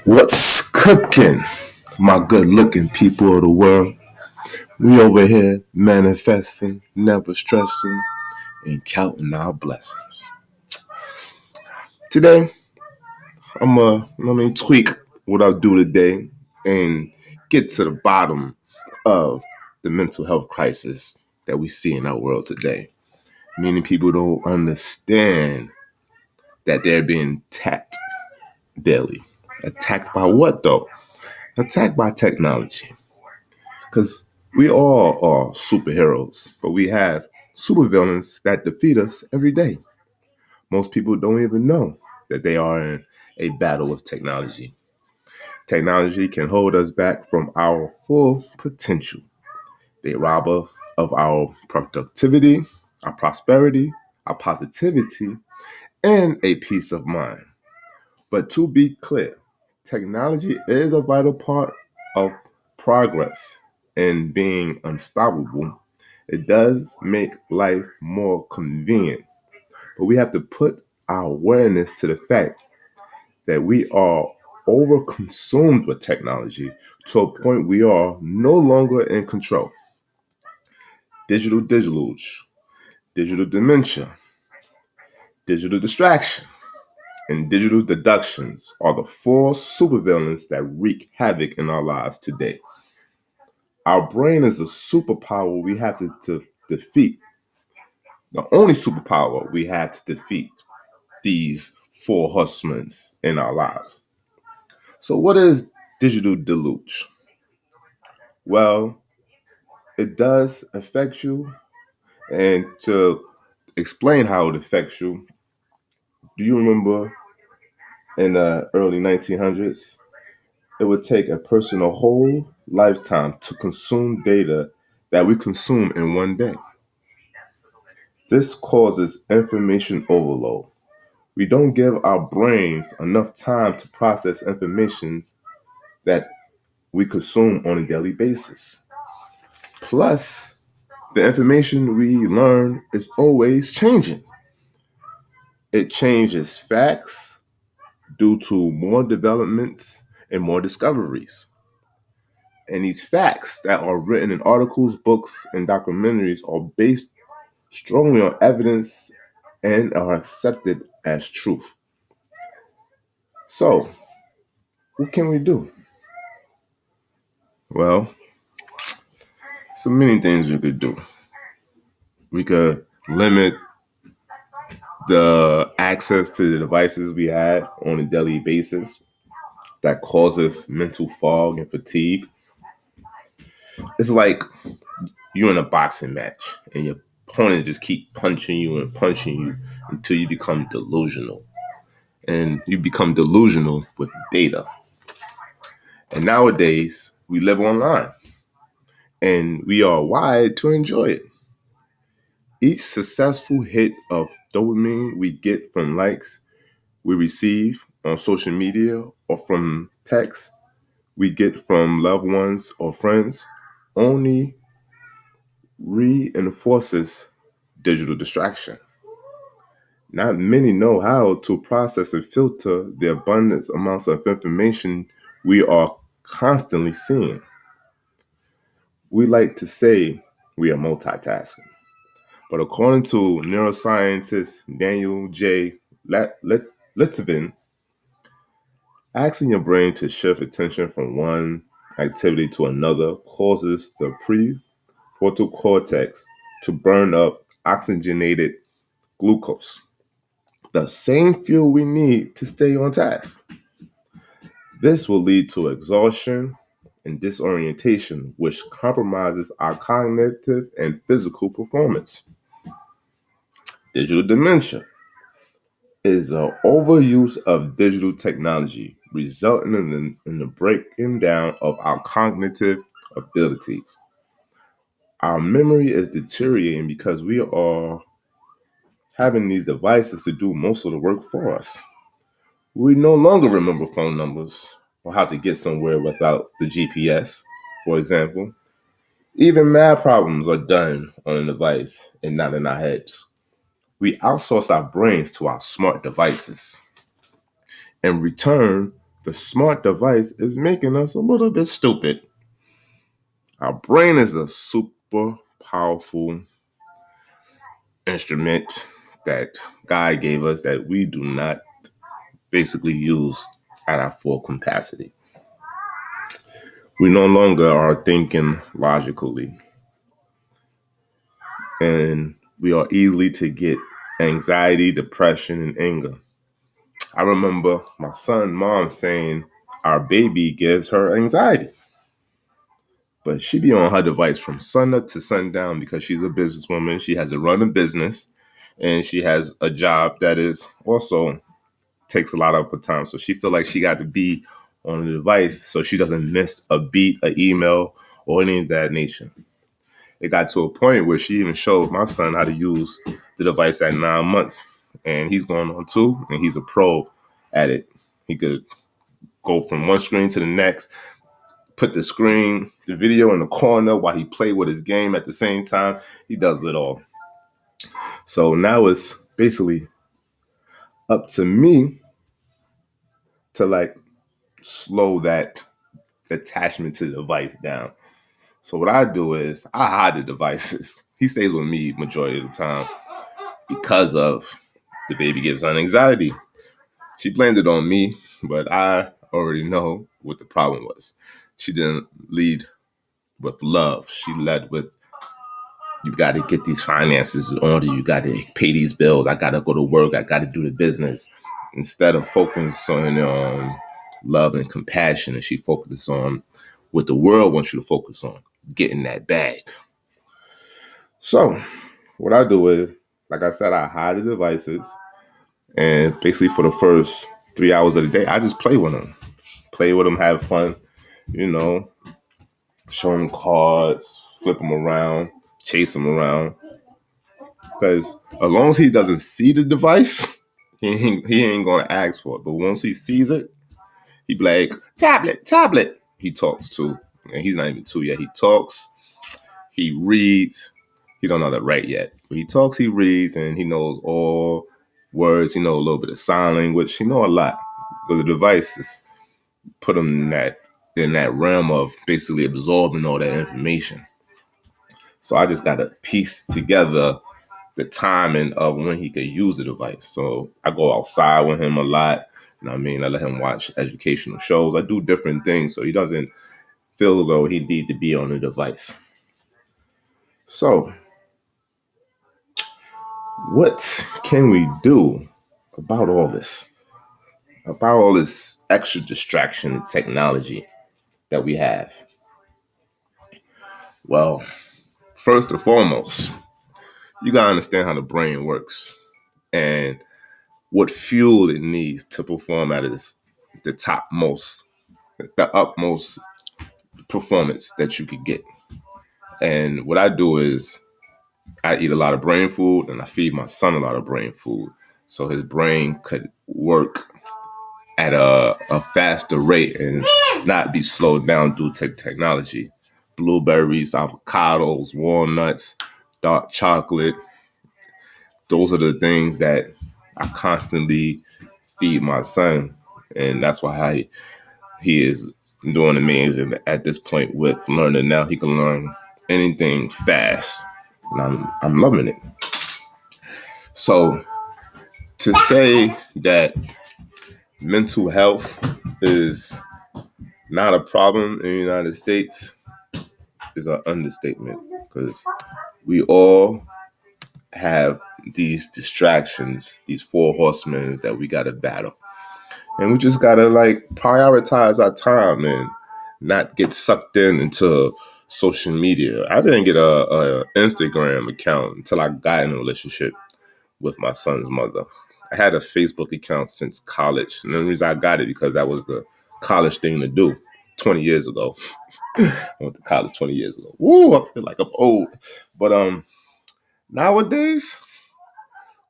What's cooking, my good looking people of the world? We over here manifesting, never stressing, and counting our blessings. Today, I'm gonna tweak what I do today and get to the bottom of the mental health crisis that we see in our world today. Many people don't understand that they're being attacked daily. Attacked by what though? Attacked by technology. Because we all are superheroes, but we have supervillains that defeat us every day. Most people don't even know that they are in a battle with technology. Technology can hold us back from our full potential. They rob us of our productivity, our prosperity, our positivity, and a peace of mind. But to be clear, technology is a vital part of progress and being unstoppable. It does make life more convenient, but we have to put our awareness to the fact that we are overconsumed with technology to a point we are no longer in control. Digital deluge, digital dementia, digital distraction, and digital deductions are the four supervillains that wreak havoc in our lives today. Our brain is a superpower we have to defeat. The only superpower we have to defeat these four horsemen in our lives. So, what is digital deluge? Well, it does affect you. And to explain how it affects you, do you remember in the early 1900s? It would take a person a whole lifetime to consume data that we consume in one day. This causes information overload. We don't give our brains enough time to process information that we consume on a daily basis. Plus, the information we learn is always changing. It changes facts due to more developments and more discoveries. And these facts that are written in articles, books, and documentaries are based strongly on evidence and are accepted as truth. So, what can we do? Well, so many things we could do. We could limit the access to the devices we have on a daily basis that causes mental fog and fatigue. It's like you're in a boxing match and your opponent just keep punching you and punching you until you become delusional. And you become delusional with data. And nowadays, we live online and we are wired to enjoy it. Each successful hit of dopamine we get from likes we receive on social media or from texts we get from loved ones or friends only reinforces digital distraction. Not many know how to process and filter the abundant amounts of information we are constantly seeing. We like to say we are multitasking, but according to neuroscientist Daniel J. Litvin, asking your brain to shift attention from one activity to another causes the prefrontal cortex to burn up oxygenated glucose, the same fuel we need to stay on task. This will lead to exhaustion and disorientation, which compromises our cognitive and physical performance. Digital dementia is an overuse of digital technology, resulting in the breaking down of our cognitive abilities. Our memory is deteriorating because we are having these devices to do most of the work for us. We no longer remember phone numbers or how to get somewhere without the GPS, for example. Even math problems are done on a device and not in our heads. We outsource our brains to our smart devices. In return, the smart device is making us a little bit stupid. Our brain is a super powerful instrument that God gave us that we do not basically use at our full capacity. We no longer are thinking logically, and we are easily to get anxiety, depression, and anger. I remember my son's mom saying our baby gives her anxiety, but she be on her device from sun up to sundown because she's a businesswoman. She has to run a business, and she has a job that is also takes a lot of her time. So she feel like she got to be on the device so she doesn't miss a beat, an email, or any of that nature. It got to a point where she even showed my son how to use the device at 9 months. And he's going on 2, and he's a pro at it. He could go from one screen to the next, put the video in the corner while he played with his game at the same time. He does it all. So now it's basically up to me to like slow that attachment to the device down. So what I do is I hide the devices. He stays with me majority of the time because of the baby gives her anxiety. She blamed it on me, but I already know what the problem was. She didn't lead with love. She led with, you got to get these finances in order. You got to pay these bills. I got to go to work. I got to do the business. Instead of focusing on love and compassion, and she focuses on what the world wants you to focus on, getting that bag. So what I do is, like I said, I hide the devices. And basically for the first 3 hours of the day, I just play with them, have fun, you know, show them cards, flip them around, chase them around. Because as long as he doesn't see the device, he ain't going to ask for it. But once he sees it, he be like, tablet, tablet. He talks too. And he's not even 2 yet. He talks, he reads. He don't know that right yet. But he talks, he reads, and he knows all words. He knows a little bit of sign language. He know a lot. But the devices put him in that realm of basically absorbing all that information. So I just got to piece together the timing of when he could use the device. So I go outside with him a lot. You know what I mean? I let him watch educational shows. I do different things so he doesn't feel though he need to be on the device. So what can we do about all this? About all this extra distraction and technology that we have? Well, first and foremost, you gotta understand how the brain works and what fuel it needs to perform at the topmost, the utmost performance that you could get. And what I do is I eat a lot of brain food and I feed my son a lot of brain food so his brain could work at a faster rate and not be slowed down due to technology. Blueberries, avocados, walnuts, dark chocolate. Those are the things that I constantly feed my son. And that's why he is doing amazing at this point with learning. Now he can learn anything fast. And I'm loving it. So to say that mental health is not a problem in the United States is an understatement because we all have these distractions, these 4 horsemen that we got to battle. And we just got to like prioritize our time and not get sucked into social media. I didn't get a Instagram account until I got in a relationship with my son's mother. I had a Facebook account since college. And the reason I got it because that was the college thing to do 20 years ago. I went to college 20 years ago. Woo, I feel like I'm old. But nowadays,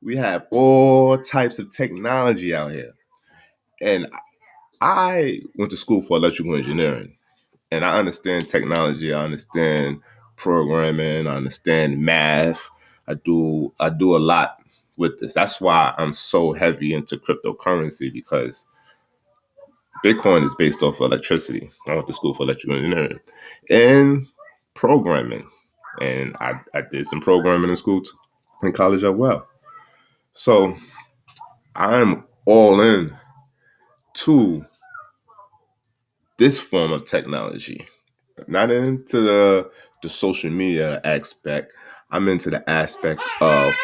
we have all types of technology out here. And I went to school for electrical engineering. And I understand technology. I understand programming. I understand math. I do a lot with this. That's why I'm so heavy into cryptocurrency because Bitcoin is based off of electricity. I went to school for electrical engineering and programming. And I did some programming in school in college as well. So I'm all in to this form of technology. Not into the social media aspect. I'm into the aspect of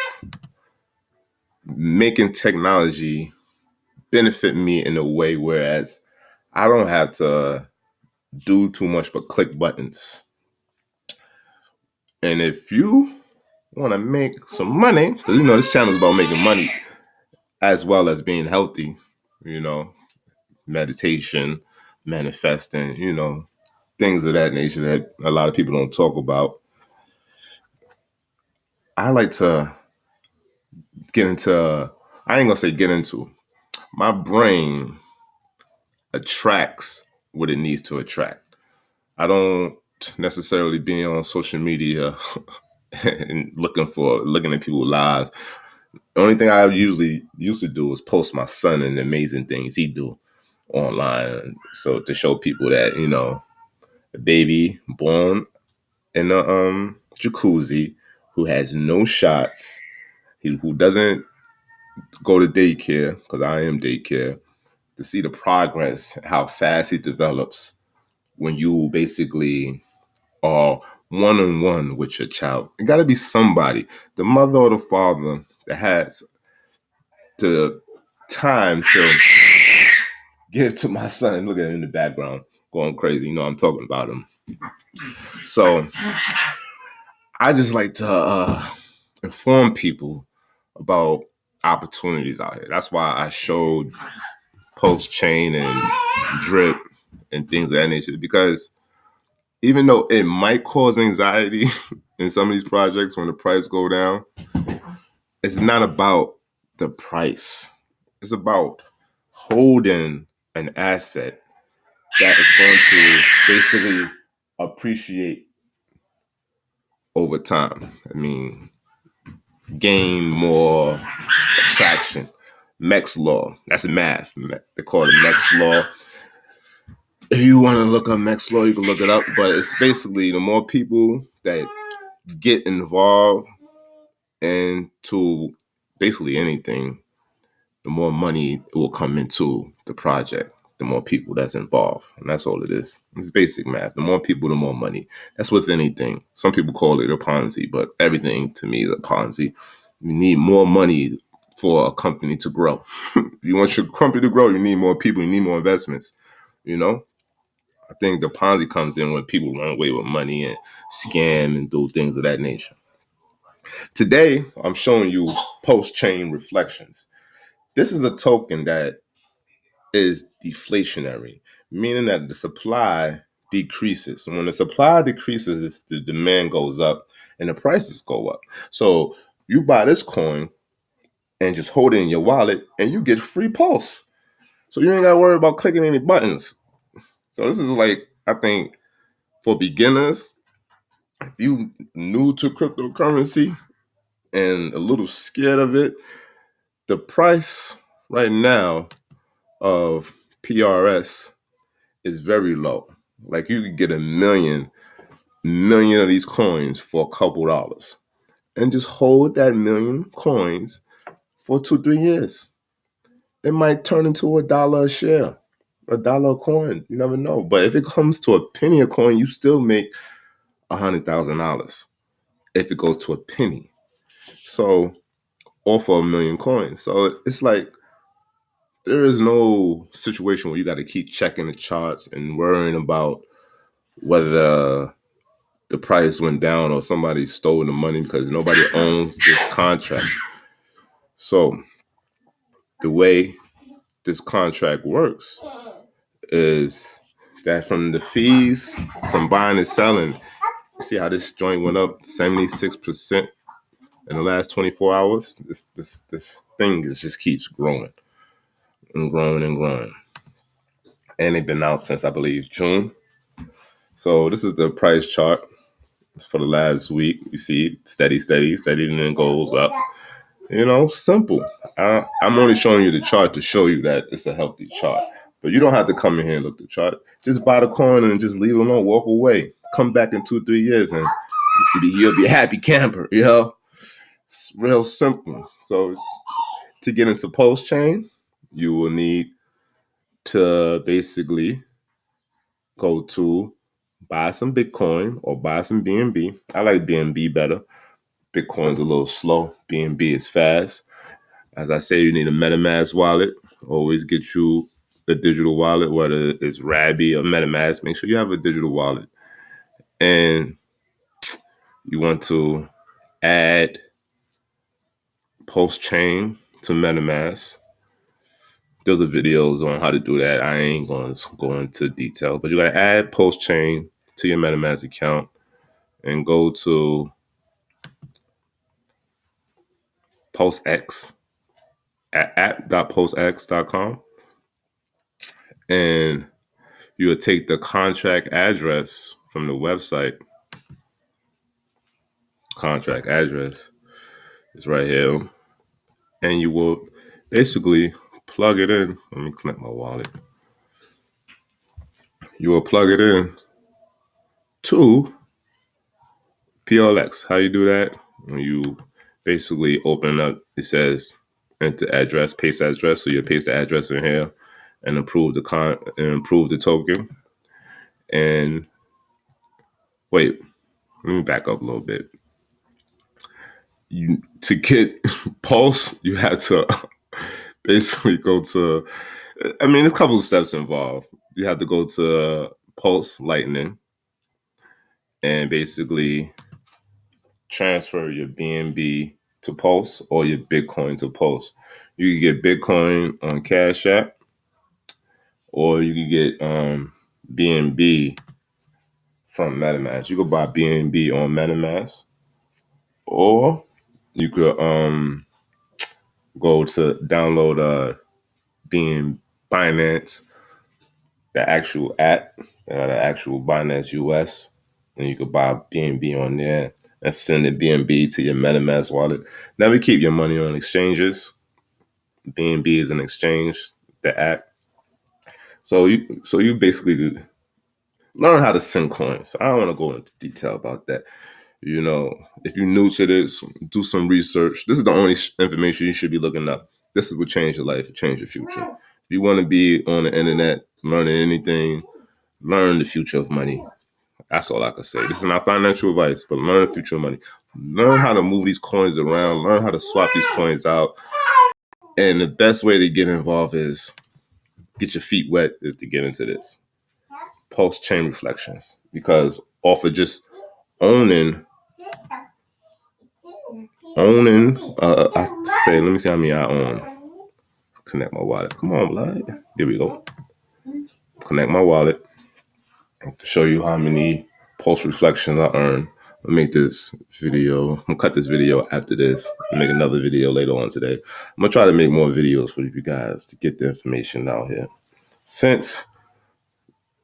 making technology benefit me in a way whereas I don't have to do too much but click buttons. And if you want to make some money, because this channel is about making money as well as being healthy, meditation, manifesting, things of that nature that a lot of people don't talk about. I like to get into, I ain't gonna say get into, my brain attracts what it needs to attract. I don't necessarily be on social media and looking at people's lives. The only thing I usually used to do is post my son and the amazing things he do online. So to show people that, a baby born in a jacuzzi who has no shots, who doesn't go to daycare, because I am daycare, to see the progress, how fast he develops when you basically are one-on-one with your child. It got to be somebody, the mother or the father, that has the time to get to my son. Look at him in the background going crazy. I'm talking about him. So I just like to inform people about opportunities out here. That's why I showed Pulsechain and Drip and things of that nature, because even though it might cause anxiety in some of these projects when the price go down, it's not about the price. It's about holding an asset that is going to basically appreciate over time. I mean, gain more attraction. Mech's law. That's math. They call it Mech's law. If you want to look up Mech's law, you can look it up. But it's basically the more people that get involved into basically anything, the more money will come into the project, the more people that's involved. And that's all it is. It's basic math. The more people, the more money. That's with anything. Some people call it a Ponzi, but everything to me is a Ponzi. You need more money for a company to grow. If you want your company to grow, you need more people, you need more investments. I think the Ponzi comes in when people run away with money and scam and do things of that nature. Today, I'm showing you Pulsechain reflections. This is a token that is deflationary, meaning that the supply decreases. And when the supply decreases, the demand goes up and the prices go up. So you buy this coin and just hold it in your wallet and you get free Pulse. So you ain't got to worry about clicking any buttons. So this is like, I think, for beginners, if you new to cryptocurrency and a little scared of it, the price right now of PRS is very low. Like you could get a million of these coins for a couple dollars and just hold that million coins for 2-3 years. It might turn into $1 a share, $1 a coin. You never know. But if it comes to a penny a coin, you still make $100,000 if it goes to a penny. So, or for a million coins. So it's like there is no situation where you got to keep checking the charts and worrying about whether the price went down or somebody stole the money, because nobody owns this contract. So the way this contract works is that from the fees from buying and selling, you see how this joint went up 76% in the last 24 hours? This thing just keeps growing and growing and growing. And they've been out since, I believe, June. So this is the price chart for the last week. You see steady, and then goes up. Simple. I'm only showing you the chart to show you that it's a healthy chart. But you don't have to come in here and look the chart. Just buy the coin and just leave it alone. Walk away. Come back in 2-3 years and you'll be a happy camper. It's real simple. So to get into Pulsechain, you will need to basically go to buy some Bitcoin or buy some BNB. I like BNB better. Bitcoin's a little slow. BNB is fast. As I say, you need a MetaMask wallet. Always get you a digital wallet, whether it's Rabby or MetaMask. Make sure you have a digital wallet. And you want to add Pulsechain to MetaMask. There's a videos on how to do that. I ain't going to go into detail, but you got to add Pulsechain to your MetaMask account and go to PulseX at app.pulsex.com, and you will take the contract address from the website. Contract address is right here, and you will basically plug it in. Let me connect my wallet. You will plug it in to PLX. How you do that? When you basically open up, it says enter address, paste address. So you paste the address in here and approve the token. And wait, let me back up a little bit. To get Pulse, you have to basically go to. There's a couple of steps involved. You have to go to Pulse Lightning and basically transfer your BNB to Pulse or your Bitcoin to Pulse. You can get Bitcoin on Cash App, or you can get BNB from MetaMask. You could buy BNB on MetaMask, or you could go to download Binance, the actual app, the actual Binance US, and you could buy BNB on there and send the BNB to your MetaMask wallet. Never keep your money on exchanges. BNB is an exchange, the app. So you basically learn how to send coins. I don't want to go into detail about that. If you're new to this, do some research. This is the only information you should be looking up. This is what change your life, change your future. If you want to be on the internet, learning anything, learn the future of money. That's all I can say. This is not financial advice, but learn the future of money. Learn how to move these coins around. Learn how to swap these coins out. And the best way to get involved is get your feet wet is to get into this. Pulsechain reflections. Because off of just owning, I say, let me see how many I own. Connect my wallet. Come on, blood. Here we go. Connect my wallet. To show you how many pulse reflections I earn. I'll make this video. I'm gonna cut this video after this. I'll make another video later on today. I'm gonna try to make more videos for you guys to get the information out here. Since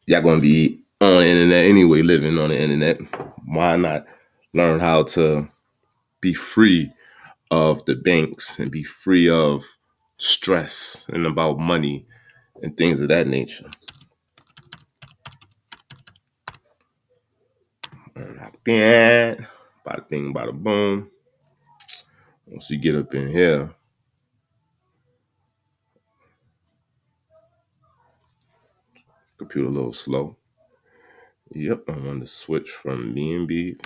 y'all gonna be on the internet anyway, living on the internet, why not learn how to be free of the banks and be free of stress and about money and things of that nature? Bada bing, bada boom. Once you get up in here, computer a little slow. Yep, I'm on the switch from BNB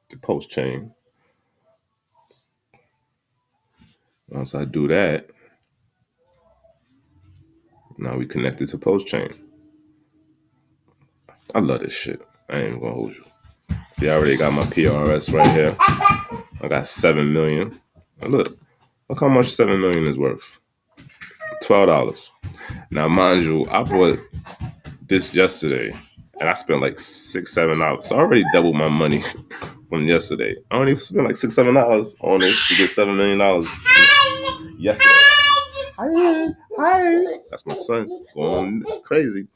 to Pulsechain. Once I do that, now we connected to Pulsechain. I love this shit. I ain't even gonna hold you. See, I already got my PRS right here. I got 7 million. And look how much 7 million is worth. $12. Now, mind you, I bought this yesterday and I spent like $6-7. So I already doubled my money from yesterday. I only spent like $6-7 on this to get $7 million yesterday. Hi. That's my son going crazy.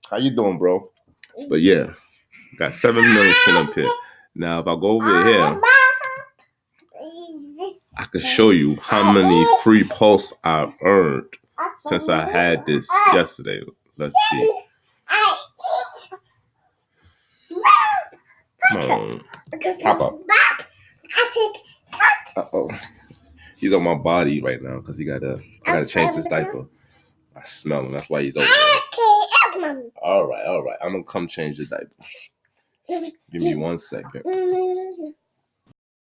How you doing, bro? But yeah, got 7 million sitting up here. Now, if I go over here, I can show you how many free pulse I've earned since I had this yesterday. Let's see. Come on. Pop up. Uh-oh. He's on my body right now because I gotta change his diaper. I smell him. That's why he's over there. All right. I'm gonna come change the diaper. Give me 1 second.